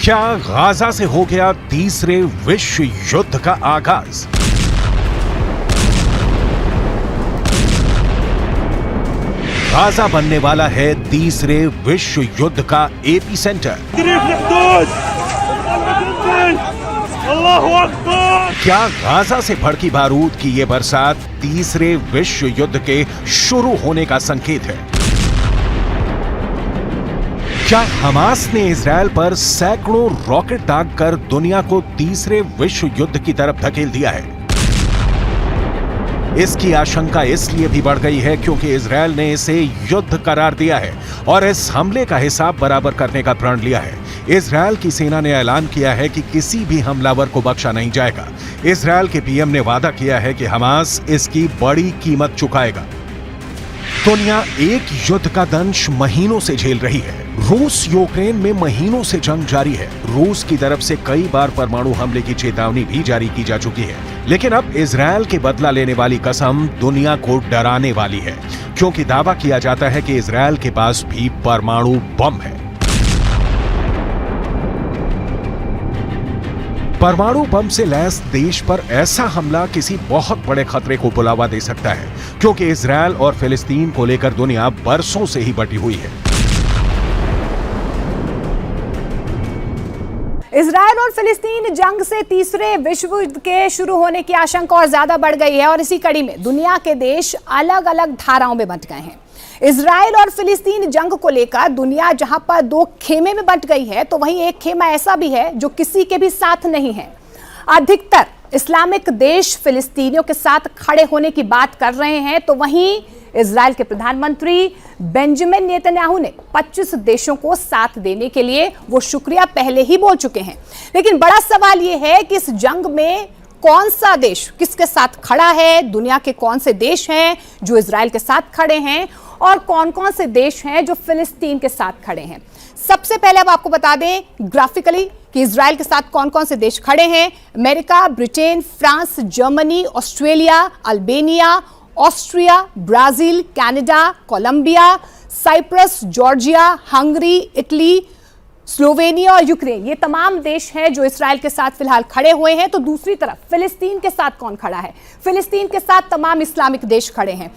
क्या गाजा से हो गया तीसरे विश्व युद्ध का आगाज? गाजा बनने वाला है तीसरे विश्व युद्ध का एपी सेंटर। क्या गाजा से भड़की बारूद की ये बरसात तीसरे विश्व युद्ध के शुरू होने का संकेत है? क्या हमास ने इजरायल पर सैकड़ों रॉकेट दागकर दुनिया को तीसरे विश्व युद्ध की तरफ धकेल दिया है? इसकी आशंका इसलिए भी बढ़ गई है क्योंकि इजरायल ने इसे युद्ध करार दिया है और इस हमले का हिसाब बराबर करने का प्रण लिया है। इजरायल की सेना ने ऐलान किया है कि किसी भी हमलावर को बख्शा नहीं जाएगा। इजरायल के पीएम ने वादा किया है कि हमास इसकी बड़ी कीमत चुकाएगा। दुनिया एक युद्ध का दंश महीनों से झेल रही है। रूस यूक्रेन में महीनों से जंग जारी है। रूस की तरफ से कई बार परमाणु हमले की चेतावनी भी जारी की जा चुकी है, लेकिन अब इजरायल के बदला लेने वाली कसम दुनिया को डराने वाली है, क्योंकि दावा किया जाता है कि इजरायल के पास भी परमाणु बम है। परमाणु बम से लैस देश पर ऐसा हमला किसी बहुत बड़े खतरे को बुलावा दे सकता है, क्योंकि इजरायल और फिलिस्तीन को लेकर दुनिया बरसों से ही बटी हुई है। इजरायल और फिलिस्तीन जंग से तीसरे विश्व युद्ध के शुरू होने की आशंका और ज्यादा बढ़ गई है और इसी कड़ी में दुनिया के देश अलग अलग धाराओं में बंट गए हैं। इजरायल और फिलिस्तीन जंग को लेकर दुनिया जहां पर दो खेमे में बंट गई है, तो वहीं एक खेमा ऐसा भी है जो किसी के भी साथ नहीं है। अधिकतर इस्लामिक देश फिलिस्तीनियों के साथ खड़े होने की बात कर रहे हैं, तो वहीं इजरायल के प्रधानमंत्री बेंजामिन नेतन्याहू ने 25 देशों को साथ देने के लिए वो शुक्रिया पहले ही बोल चुके हैं। लेकिन बड़ा सवाल ये है कि इस जंग में कौन सा देश किसके साथ खड़ा है, दुनिया के कौन से देश हैं जो इजरायल के साथ खड़े हैं और कौन कौन से देश हैं जो फिलिस्तीन के साथ खड़े हैं। सबसे पहले अब आपको बता दें ग्राफिकली कि इजरायल के साथ कौन कौन से देश खड़े हैं। America, Britain, France, Germany, Australia, Albania, Austria, Brazil, Canada, Colombia, Cyprus, Georgia, Hungary, Italy, Slovenia और यूक्रेन, ये तमाम देश हैं जो इजरायल के साथ फिलहाल खड़े हुए हैं। तो दूसरी तरफ फिलिस्तीन के साथ कौन खड़ा है? फिलिस्तीन के साथ तमाम इस्लामिक देश खड़े हैं।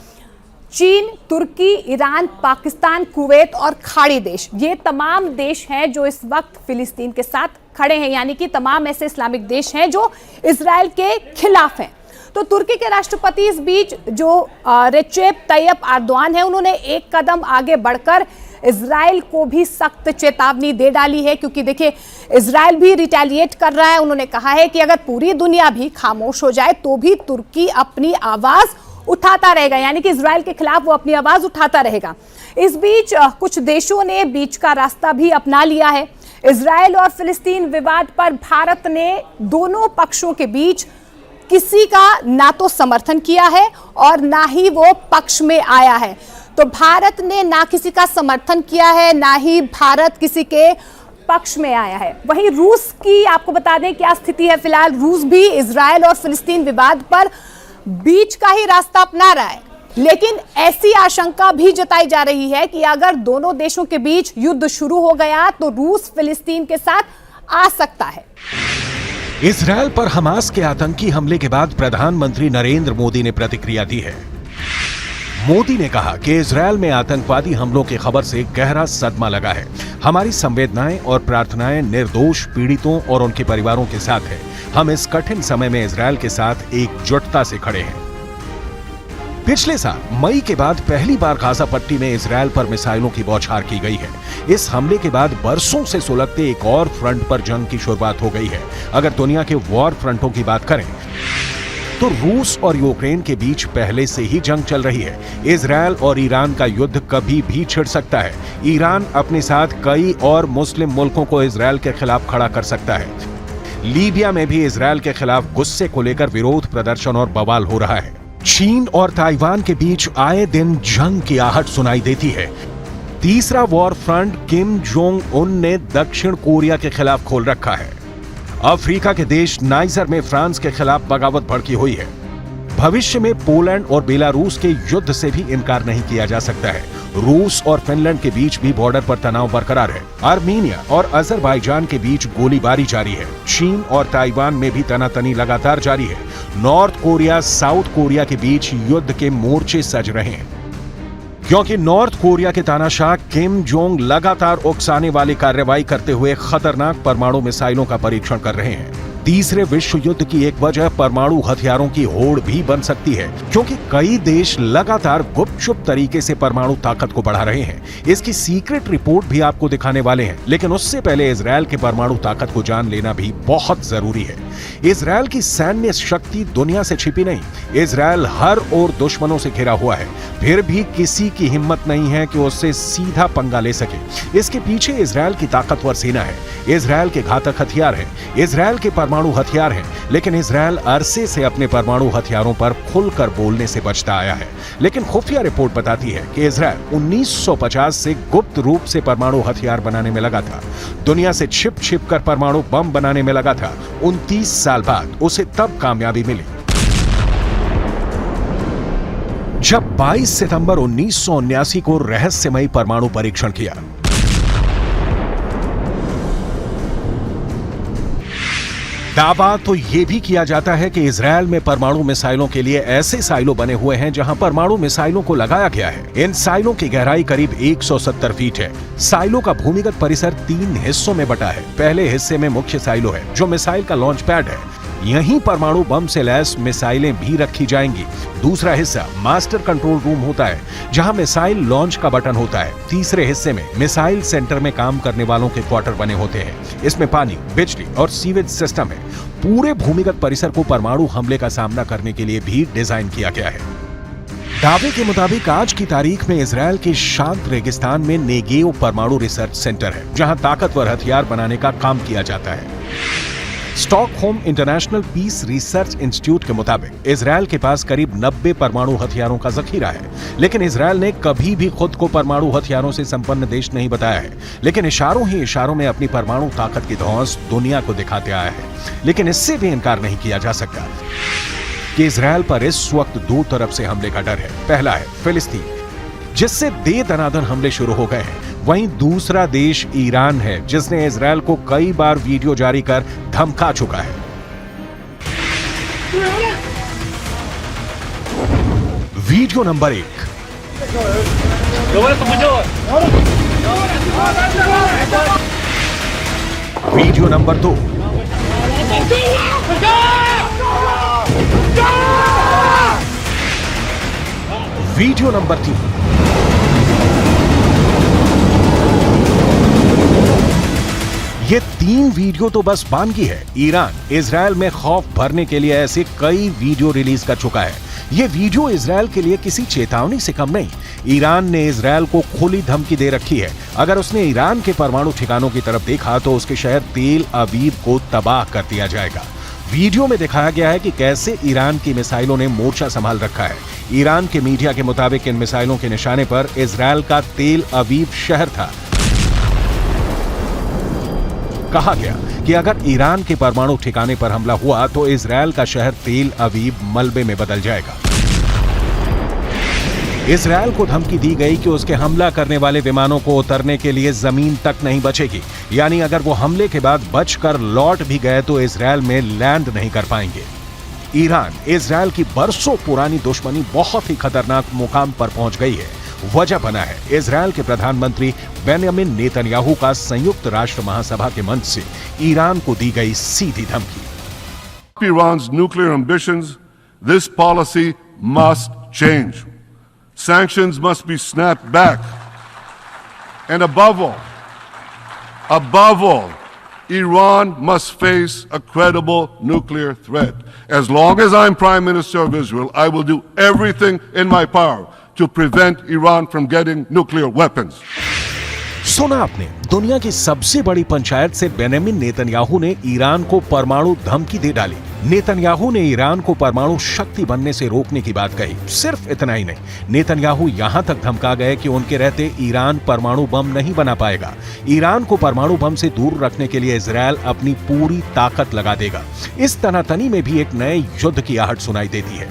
चीन, तुर्की, ईरान, पाकिस्तान, कुवैत और खाड़ी देश, ये तमाम देश हैं जो इस वक्त फिलिस्तीन के साथ खड़े हैं, यानी कि तमाम ऐसे इस्लामिक देश हैं जो इजरायल के खिलाफ हैं। तो तुर्की के राष्ट्रपति इस बीच जो रेचेप तैयप एर्दोआन है, उन्होंने एक कदम आगे बढ़कर इजरायल को भी सख्त चेतावनी दे डाली है, क्योंकि देखिए इजरायल भी रिटेलिएट कर रहा है। उन्होंने कहा है कि अगर पूरी दुनिया भी खामोश हो जाए तो भी तुर्की अपनी आवाज उठाता रहेगा, यानी कि इजरायल के खिलाफ वो अपनी आवाज उठाता रहेगा। इस बीच कुछ देशों ने बीच का रास्ता भी अपना लिया है। इजरायल और फिलिस्तीन विवाद पर भारत ने दोनों पक्षों के बीच किसी का ना तो समर्थन किया है और ना ही वो पक्ष में आया है। तो भारत ने ना किसी का समर्थन किया है, ना ही भारत किसी के पक्ष में आया है। वहीं रूस की आपको बता दें क्या स्थिति है। फिलहाल रूस भी इजरायल और फिलिस्तीन विवाद पर बीच का ही रास्ता अपना रहा है, लेकिन ऐसी आशंका भी जताई जा रही है कि अगर दोनों देशों के बीच युद्ध शुरू हो गया तो रूस फिलिस्तीन के साथ आ सकता है। इजरायल पर हमास के आतंकी हमले के बाद प्रधानमंत्री नरेंद्र मोदी ने प्रतिक्रिया दी है। मोदी ने कहा कि इजरायल में आतंकवादी हमलों की खबर से गहरा सदमा लगा है। हमारी संवेदनाएं और प्रार्थनाएं निर्दोष पीड़ितों और उनके परिवारों के साथ है। हम इस कठिन समय में इजरायल के साथ एकजुटता से खड़े हैं। पिछले साल मई के बाद पहली बार गाजा पट्टी में इजरायल पर मिसाइलों की बौछार की गई है। इस हमले के बाद बरसों से सुलगते एक और फ्रंट पर जंग की शुरुआत हो गई है। अगर दुनिया के वॉर फ्रंटों की बात करें तो रूस और यूक्रेन के बीच पहले से ही जंग चल रही है। इजरायल और ईरान का युद्ध कभी भी छिड़ सकता है। ईरान अपने साथ कई और मुस्लिम मुल्कों को इजरायल के खिलाफ खड़ा कर सकता है। लीबिया में भी इजरायल के खिलाफ गुस्से को लेकर विरोध प्रदर्शन और बवाल हो रहा है। चीन और ताइवान के बीच आए दिन जंग की आहट सुनाई देती है। तीसरा war front Kim Jong Un ने दक्षिण कोरिया के खिलाफ खोल रखा है। अफ्रीका के देश नाइजर में फ्रांस के खिलाफ बगावत भड़की हुई है। भविष्य में पोलैंड और बेलारूस के युद्ध से भी इनकार नहीं किया जा सकता है। रूस और फिनलैंड के बीच भी बॉर्डर पर तनाव बरकरार है। आर्मीनिया और अजरबैजान के बीच गोलीबारी जारी है। चीन और ताइवान में भी तनातनी लगातार जारी है। नॉर्थ कोरिया साउथ कोरिया के बीच युद्ध के मोर्चे सज रहे हैं, क्योंकि नॉर्थ कोरिया के तानाशाह किम जोंग लगातार उकसाने वाली कार्रवाई करते हुए खतरनाक परमाणु मिसाइलों का परीक्षण कर रहे हैं। तीसरे विश्व युद्ध की एक वजह परमाणु हथियारों की होड़ भी बन सकती है, क्योंकि कई देश लगातार गुपचुप तरीके से परमाणु ताकत को बढ़ा रहे हैं। इसकी सीक्रेट रिपोर्ट भी आपको दिखाने वाले हैं, लेकिन उससे पहले इजरायल के परमाणु ताकत को जान लेना भी बहुत जरूरी है। इजरायल की सैन्य शक्ति दुनिया से छिपी नहीं। इजरायल हर ओर दुश्मनों से घिरा हुआ है, फिर भी किसी की हिम्मत नहीं है कि उससे सीधा पंगा ले सके। इसके पीछे इजरायल की ताकतवर सेना है, इजरायल के घातक हथियार हैं, इजरायल के परमाणु हथियार हैं, लेकिन इजरायल अरसे से अपने परमाणु हथियारों पर खुलकर बोलने से बचता आया है। लेकिन खुफिया रिपोर्ट बताती है कि इजरायल 1950 से गुप्त रूप से परमाणु हथियार बनाने में लगा था। दुनिया से छिप कर परमाणु बम बनाने में लगा था। 29 साल बाद उसे तब कामयाबी मिली जब 22 सितंबर 1979 को रहस्यमयी परमाणु परीक्षण किया। दावा तो यह भी किया जाता है कि इजरायल में परमाणु मिसाइलों के लिए ऐसे साइलो बने हुए हैं जहां परमाणु मिसाइलों को लगाया गया है। इन साइलों की गहराई करीब 170 फीट है। साइलो का भूमिगत परिसर 3 हिस्सों में बटा है। पहले हिस्से में मुख्य साइलो है, जो मिसाइल का लॉन्च पैड है। यहीं परमाणु बम से लैस मिसाइलें भी रखी जाएंगी। दूसरा हिस्सा मास्टर कंट्रोल रूम होता है, जहां मिसाइल लॉन्च का बटन होता है। तीसरे हिस्से में मिसाइल सेंटर में काम करने वालों के क्वार्टर बने होते हैं। इसमें पानी, बिजली और सीवेज सिस्टम है। पूरे भूमिगत परिसर को परमाणु हमले का सामना करने के लिए भी डिजाइन किया गया है। दावे के मुताबिक आज की तारीख में इजरायल के शांत रेगिस्तान में नेगेव परमाणु रिसर्च सेंटर है, जहां ताकतवर हथियार बनाने का काम किया जाता है। Stockholm International Peace Research Institute के मुताबिक इजरायल के पास करीब 90 परमाणु हथियारों का जखीरा है, लेकिन इजरायल ने कभी भी खुद को परमाणु हथियारों से संपन्न देश नहीं बताया है, लेकिन इशारों ही इशारों में अपनी परमाणु ताकत की धौंस दुनिया को दिखाते आया है। लेकिन इससे भी इनकार नहीं किया जा सकता कि इजरायल पर इस वक्त 2 तरफ से हमले का डर है। पहला है फिलिस्तीन, जिससे दे दनादन हमले शुरू हो गए हैं। वहीं दूसरा देश ईरान है, जिसने इजरायल को कई बार वीडियो जारी कर धमका चुका है। Video number 1। Video number 2। Video number 3। ये 3 वीडियो तो बस बानगी है। ईरान इजरायल में खौफ भरने के लिए ऐसे कई वीडियो रिलीज कर चुका है। ये वीडियो इजरायल के लिए किसी चेतावनी से कम नहीं। ईरान ने इजरायल को खुली धमकी दे रखी है। अगर उसने ईरान के परमाणु ठिकानों की तरफ देखा तो उसके शहर तेल अवीव को तबाह कर दिया जाएगा। वीडियो में दिखाया गया है कि कैसे ईरान की मिसाइलों ने मोर्चा संभाल रखा है। ईरान के मीडिया के मुताबिक इन मिसाइलों के निशाने पर इजरायल का तेल अवीव शहर था। कहा गया कि अगर ईरान के परमाणु ठिकाने पर हमला हुआ तो इजरायल का शहर तेल अवीव मलबे में बदल जाएगा। इजरायल को धमकी दी गई कि उसके हमला करने वाले विमानों को उतरने के लिए जमीन तक नहीं बचेगी, यानी अगर वो हमले के बाद बचकर लौट भी गए तो इजरायल में लैंड नहीं कर पाएंगे। ईरान इजरायल की बरसों पुरानी दुश्मनी बहुत ही खतरनाक मुकाम पर पहुंच गई है। वजह बना है इजरायल के प्रधानमंत्री बेन्यामिन नेतन्याहू का संयुक्त राष्ट्र महासभा के मंच से ईरान को दी गई सीधी धमकी। Iran's nuclear ambitions, this policy must change. Sanctions must be snapped back. And above all, Iran must face a credible nuclear threat. As long as I'm Prime Minister of Israel, I will do everything in my power to prevent Iran from getting nuclear weapons. सुना आपने, दुनिया की सबसे बड़ी पंचायत से Benjamin Netanyahu ने Iran को परमाणु धमकी दे डाली। नेतन्याहू ने ईरान को परमाणु शक्ति बनने से रोकने की बात कही। सिर्फ इतना ही नहीं, नेतन्याहू यहां तक धमका गए कि उनके रहते ईरान परमाणु बम नहीं बना पाएगा। ईरान को परमाणु बम से दूर रखने के लिए इजरायल अपनी पूरी ताकत लगा देगा। इस तनातनी में भी एक नए युद्ध की आहट सुनाई देती है।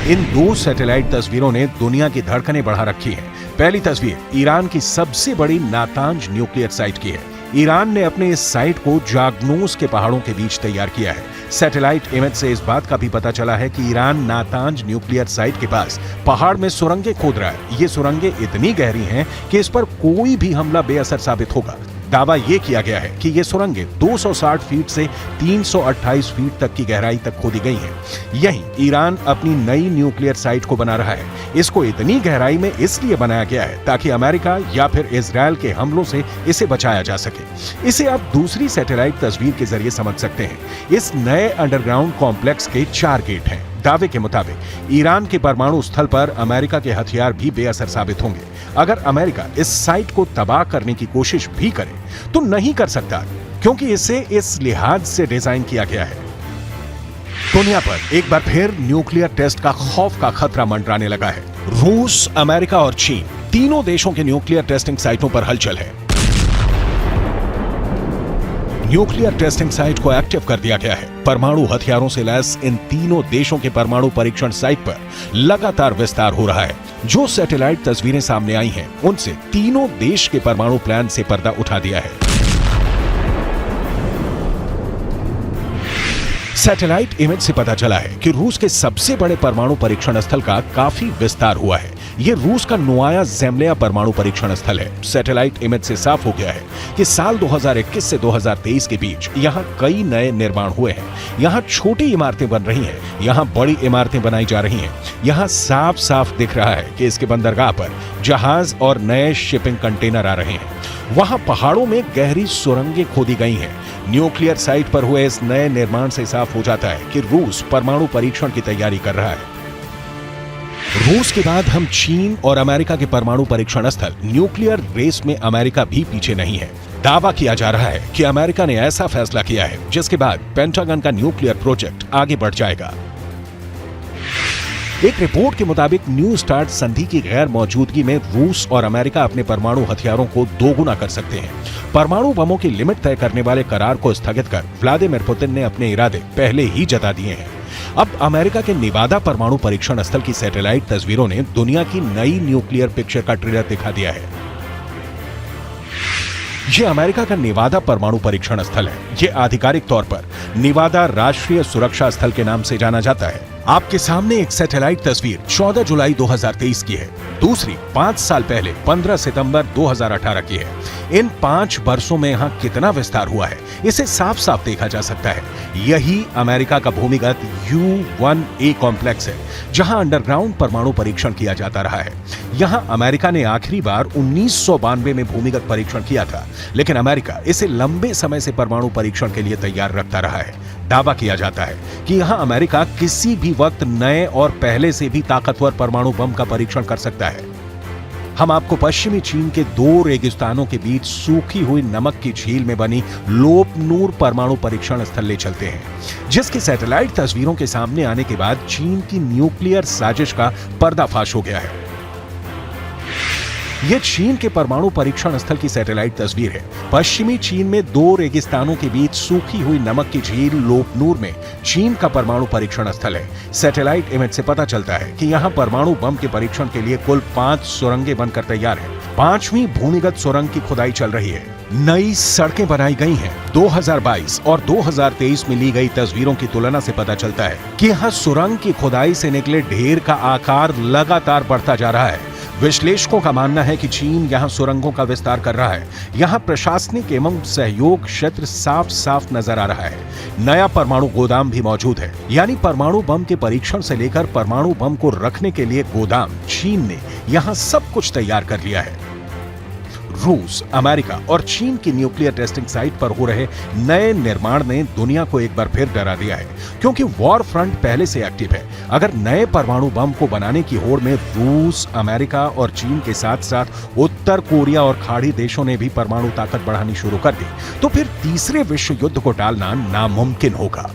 इन 2 सैटेलाइट तस्वीरों ने दुनिया की धड़कनें बढ़ा रखी हैं। पहली तस्वीर ईरान की सबसे बड़ी नातांज न्यूक्लियर साइट की है। ईरान ने अपने इस साइट को जागनोस के पहाड़ों के बीच तैयार किया है। सैटेलाइट इमेज से इस बात का भी पता चला है कि ईरान नातांज न्यूक्लियर साइट के पास पहाड़ में सुरंगें खोद रहा है। ये सुरंगें इतनी गहरी हैं कि इस पर कोई भी हमला बेअसर साबित होगा। दावा यह किया गया है कि ये सुरंगें 260 फीट से 328 फीट तक की गहराई तक खोदी गई हैं। यही ईरान अपनी नई न्यूक्लियर साइट को बना रहा है। इसको इतनी गहराई में इसलिए बनाया गया है ताकि अमेरिका या फिर इजरायल के हमलों से इसे बचाया जा सके। इसे आप दूसरी सैटेलाइट तस्वीर के जरिए समझ सकते हैं। इस नए अंडरग्राउंड कॉम्प्लेक्स के 4 गेट हैं। दावे के मुताबिक ईरान के परमाणु स्थल पर अमेरिका के हथियार भी बेअसर साबित होंगे। अगर अमेरिका इस साइट को तबाह करने की कोशिश भी करे तो नहीं कर सकता, क्योंकि इसे इस लिहाज से डिजाइन किया गया है। दुनिया पर एक बार फिर न्यूक्लियर टेस्ट का खौफ का खतरा मंडराने लगा है। रूस, अमेरिका और चीन तीनों देशों के न्यूक्लियर टेस्टिंग साइटों पर हलचल है। न्यूक्लियर टेस्टिंग साइट को एक्टिव कर दिया गया है। परमाणु हथियारों से लैस इन तीनों देशों के परमाणु परीक्षण साइट पर लगातार विस्तार हो रहा है। जो सैटेलाइट तस्वीरें सामने आई हैं, उनसे तीनों देश के परमाणु प्लान से पर्दा उठा दिया है। सैटेलाइट इमेज से पता चला है कि रूस के सबसे बड़े परमाणु परीक्षण स्थल का काफी विस्तार हुआ है। यह रूस का नोवाया ज़ेमल्या परमाणु परीक्षण स्थल है। सैटेलाइट इमेज से साफ हो गया है कि साल 2021 से 2023 के बीच यहां कई नए निर्माण हुए हैं। यहां छोटी इमारतें बन रही हैं, यहां बड़ी इमारतें बनाई जा रही हैं। यहां साफ साफ दिख रहा है कि इसके बंदरगाह पर जहाज और नए शिपिंग कंटेनर आ रहे हैं। वहां पहाड़ों में गहरी सुरंगें खोदी गई हैं। न्यूक्लियर साइट पर हुए इस नए निर्माण से साफ हो जाता है कि रूस परमाणु परीक्षण की तैयारी कर रहा है। रूस के बाद हम चीन और अमेरिका के परमाणु परीक्षण स्थल न्यूक्लियर रेस में अमेरिका भी पीछे नहीं है। दावा किया जा रहा है कि अमेरिका ने ऐसा फैसला किया है जिसके बाद पेंटागन का न्यूक्लियर प्रोजेक्ट आगे बढ़ जाएगा। एक रिपोर्ट के मुताबिक न्यू स्टार्ट संधि की गैर मौजूदगी में रूस और अमेरिका अपने परमाणु हथियारों को दोगुना कर सकते हैं। परमाणु बमों की लिमिट तय करने वाले करार को स्थगित कर व्लादिमीर पुतिन ने अपने इरादे पहले ही जता दिए हैं। अब अमेरिका के नेवादा परमाणु परीक्षण स्थल की सैटेलाइट तस्वीरों ने दुनिया की नई न्यूक्लियर पिक्चर का ट्रेलर दिखा दिया है। यह अमेरिका का नेवादा परमाणु परीक्षण स्थल है। यह आधिकारिक तौर पर नेवादा राष्ट्रीय सुरक्षा स्थल के नाम से जाना जाता है। आपके सामने एक सैटेलाइट तस्वीर 14 जुलाई 2023 की है। दूसरी 5 साल पहले 15 सितंबर 2018 की है। इन 5 वर्षों में यहाँ कितना विस्तार हुआ है, इसे साफ साफ देखा जा सकता है। यही अमेरिका का भूमिगत U-1A कॉम्प्लेक्स है, जहां अंडरग्राउंड परमाणु परीक्षण किया जाता रहा है। यहां अमेरिका ने आखिरी बार 1992 में भूमिगत परीक्षण किया था, लेकिन अमेरिका इसे लंबे समय से परमाणु परीक्षण के लिए तैयार रखता रहा है। दावा किया जाता है कि यहां अमेरिका किसी भी वक्त नए और पहले से भी ताकतवर परमाणु बम का परीक्षण कर सकता है। हम आपको पश्चिमी चीन के 2 रेगिस्तानों के बीच सूखी हुई नमक की झील में बनी लोप नूर परमाणु परीक्षण स्थल ले चलते हैं, जिसकी सैटेलाइट तस्वीरों के सामने आने के बाद चीन की न्यूक्लियर साजिश का पर्दाफाश हो गया है। यह चीन के परमाणु परीक्षण स्थल की सैटेलाइट तस्वीर है। पश्चिमी चीन में 2 रेगिस्तानों के बीच सूखी हुई नमक की झील लोपनूर में चीन का परमाणु परीक्षण स्थल है। सैटेलाइट इमेज से पता चलता है कि यहाँ परमाणु बम के परीक्षण के लिए कुल 5 सुरंगें बनकर तैयार हैं। 5वीं भूमिगत सुरंग की खुदाई चल रही है। नई सड़कें बनाई गई हैं। 2022 और 2023 में ली गई तस्वीरों की तुलना से पता चलता है कि यहाँ सुरंग की खुदाई से निकले ढेर का आकार लगातार बढ़ता जा रहा है। विश्लेषकों का मानना है कि चीन यहां सुरंगों का विस्तार कर रहा है। यहां प्रशासनिक एवं सहयोग क्षेत्र साफ साफ नजर आ रहा है। नया परमाणु गोदाम भी मौजूद है, यानी परमाणु बम के परीक्षण से लेकर परमाणु बम को रखने के लिए गोदाम चीन ने यहां सब कुछ तैयार कर लिया है। रूस, अमेरिका और चीन की न्यूक्लियर टेस्टिंग साइट पर हो रहे नए निर्माण ने दुनिया को एक बार फिर डरा दिया है, क्योंकि वॉर फ्रंट पहले से एक्टिव है। अगर नए परमाणु बम को बनाने की होड़ में रूस, अमेरिका और चीन के साथ साथ उत्तर कोरिया और खाड़ी देशों ने भी परमाणु ताकत बढ़ानी शुरू कर दी, तो फिर तीसरे विश्व युद्ध को टालना नामुमकिन होगा।